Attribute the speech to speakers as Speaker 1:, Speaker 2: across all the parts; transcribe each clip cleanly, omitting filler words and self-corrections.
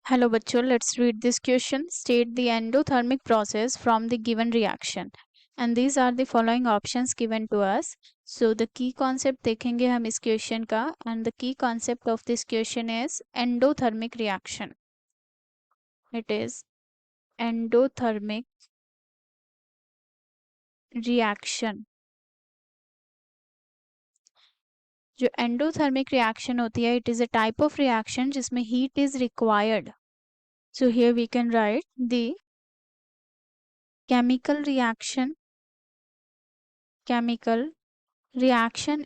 Speaker 1: Hello बच्चों, let's read this question. State the endothermic process from the given reaction. And these are the following options given to us. So the key concept देखेंगे हम इस question का, and the key concept of this question is endothermic reaction. It is endothermic reaction. जो endothermic reaction होती है, it is a type of reaction जिसमें heat is required. So here we can write the chemical reaction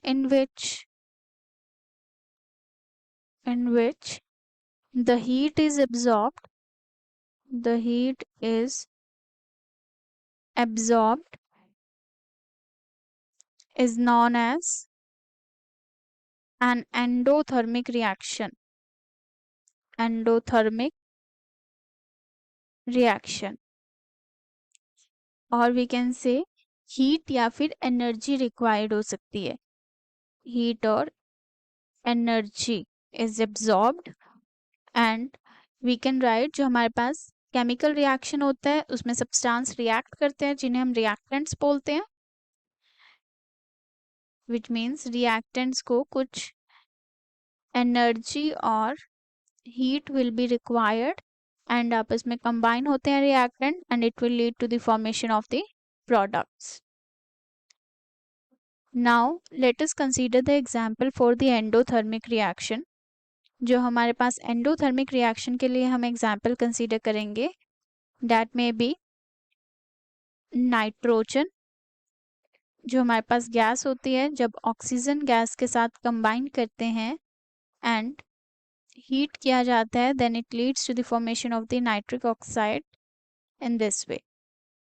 Speaker 1: in which the heat is absorbed is known as an endothermic reaction. और we can say heat या फिर energy required हो सकती है. Heat और energy is absorbed and we can write जो हमारे पास chemical reaction होता है उसमें सब्सटेंस रिएक्ट करते हैं जिन्हें हम रिएक्टेंट्स बोलते हैं, विच मीन्स रिएक्टेंट्स को कुछ एनर्जी और heat will be required and आपस में कंबाइन होते हैं reactant and it will lead to the formation of the products. Now let us consider the example for the endothermic reaction. जो हमारे पास एंडोथर्मिक रिएक्शन के लिए हम एग्जांपल कंसीडर करेंगे दैट मे बी नाइट्रोजन. जो हमारे पास गैस होती है जब ऑक्सीजन गैस के साथ कंबाइन करते हैं एंड हीट किया जाता है then it leads to the formation of the nitric oxide in this way.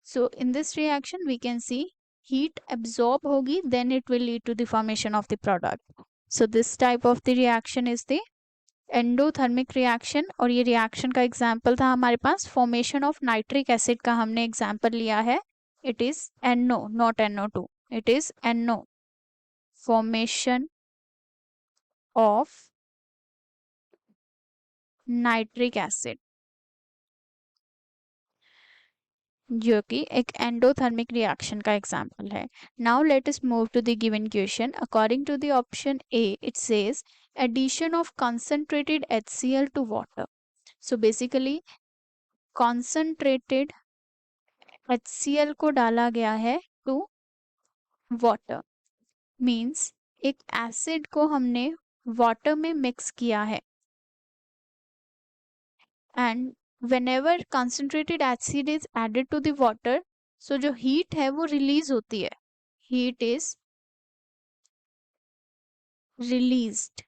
Speaker 1: So in this reaction we can see heat absorb होगी then it will lead to the formation of the product. So this type of the reaction is the endothermic reaction. और ये reaction का example था हमारे पास formation of nitric acid का हमने example लिया है. It is NO not NO2. It is NO, formation of nitric acid, जो कि एक एंडोथर्मिक रिएक्शन का एग्जाम्पल है. Now let us move to the given question. According to the option A it says addition of concentrated HCl to water. So basically concentrated HCl को डाला गया है to water, means एक acid को हमने water में mix किया है and whenever concentrated acid is added to the water, so जो heat है वो release होती है, heat is released.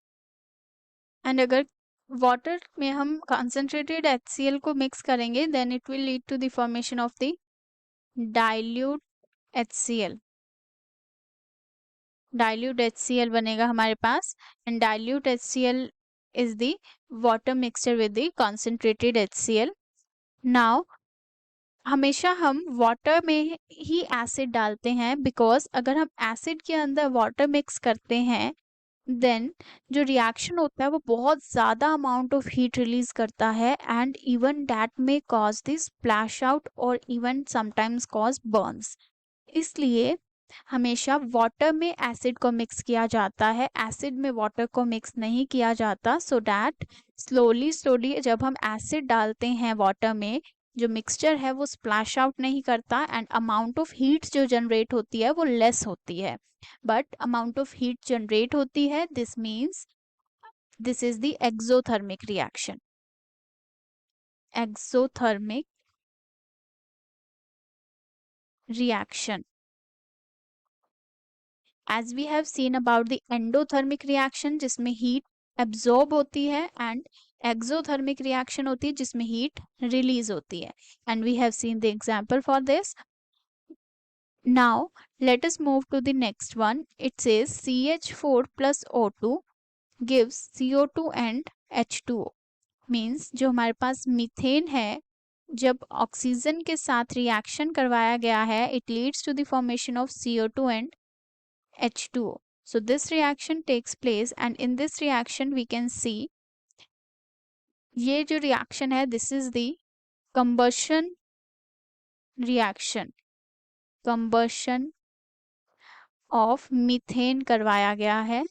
Speaker 1: and अगर water में हम concentrated HCl को mix करेंगे then it will lead to the formation of the dilute HCl. dilute HCl बनेगा हमारे पास and dilute HCl is the water mixture with the concentrated HCl. now हमेशा हम water में ही एसिड डालते हैं बिकॉज अगर हम एसिड के अंदर वाटर मिक्स करते हैं देन जो रिएक्शन होता है वो बहुत ज़्यादा अमाउंट ऑफ हीट रिलीज करता है एंड इवन दैट में कॉज दिस स्प्लैश आउट और इवन समटाइम्स कॉज बर्न्स. इसलिए हमेशा वाटर में एसिड को मिक्स किया जाता है, एसिड में वाटर को मिक्स नहीं किया जाता, सो दैट स्लोली जब हम एसिड डालते हैं वाटर में जो मिक्सचर है वो स्प्लैश आउट नहीं करता एंड अमाउंट ऑफ हीट जो जनरेट होती है वो लेस होती है. But amount of heat generate होती है, this means this is the exothermic reaction. Exothermic reaction. As we have seen about the endothermic reaction जिसमें heat absorb होती है and exothermic reaction होती है जिसमें heat release होती है, and we have seen the example for this. Now let us move to the next one. It says CH4 plus O2 gives CO2 and H2O. Means जो हमारे पास methane है जब oxygen के साथ रिएक्शन करवाया गया है it leads to the formation of CO2 and H2O. So this reaction takes place and in this reaction we can see ये जो रिएक्शन है this is the combustion reaction, combustion of methane करवाया गया है।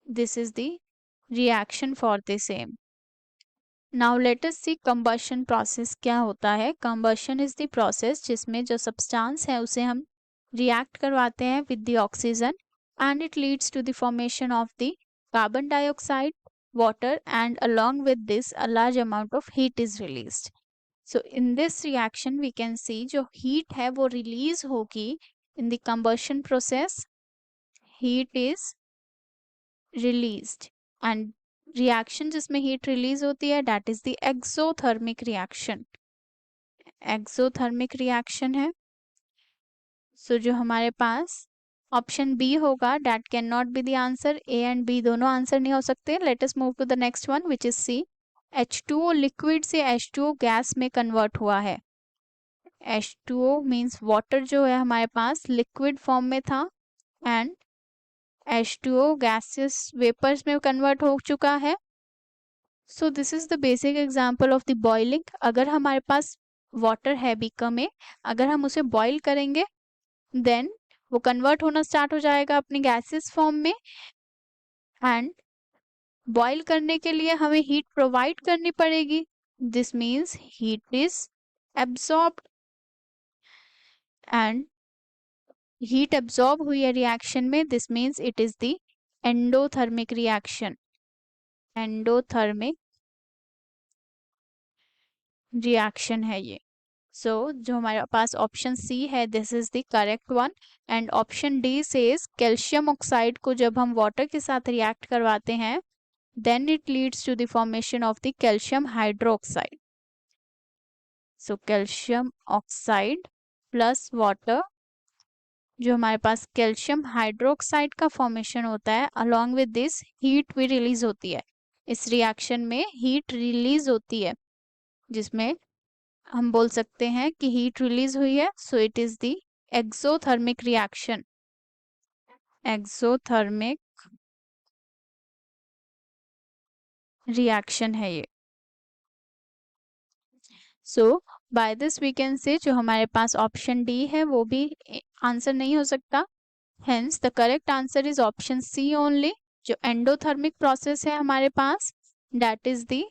Speaker 1: This is the reaction for the same. Now let us see combustion process क्या होता है। Combustion is the process जिसमें जो सब्सटेंस है उसे हम रिएक्ट करवाते हैं with the oxygen and it leads to the formation of the carbon dioxide, water and along with this a large amount of heat is released. So in this reaction we can see जो heat है वो release होगी in the combustion process, heat is released and reaction जिसमें heat release होती है that is the exothermic reaction, exothermic reaction है। So जो हमारे पास ऑप्शन बी होगा that can not be the answer, A and B दोनों आंसर नहीं हो सकते। Let us move to the next one which is C. H2O liquid से H2O गैस में कन्वर्ट हुआ है। H2O मीन्स वाटर जो है हमारे पास लिक्विड फॉर्म में था एंड H2O गैसेस वेपर्स में कन्वर्ट हो चुका है। So this is the basic example of the boiling. अगर हमारे पास वाटर है बीकर में, अगर हम उसे बॉईल करेंगे देन वो कन्वर्ट होना स्टार्ट हो जाएगा अपनी गैसेस फॉर्म में एंड बॉईल करने के लिए हमें हीट प्रोवाइड करनी पड़ेगी। This means heat is absorbed and heat absorb हुई है रिएक्शन में। This means it is the endothermic reaction, endothermic reaction है ये। सो जो हमारे पास ऑप्शन सी है this is the correct one and option D says calcium oxide को जब हम वाटर के साथ रिएक्ट करवाते हैं then it leads to the formation of the calcium hydroxide. So calcium oxide plus water, जो हमारे पास कैल्शियम हाइड्रोक्साइड का फॉर्मेशन होता है अलॉन्ग विद दिस हीट भी रिलीज होती है। इस रिएक्शन में हीट रिलीज होती है जिसमें हम बोल सकते हैं कि हीट रिलीज हुई है। So it is the exothermic reaction, exothermic reaction है ये। So by this we can say जो हमारे पास ऑप्शन डी है वो भी आंसर नहीं हो सकता। Hence the correct answer is option C only. जो एंडोथर्मिक प्रोसेस है हमारे पास that is the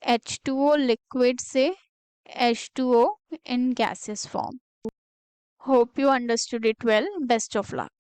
Speaker 1: H2O liquid से H2O in gaseous form. Hope you understood it well. Best of luck.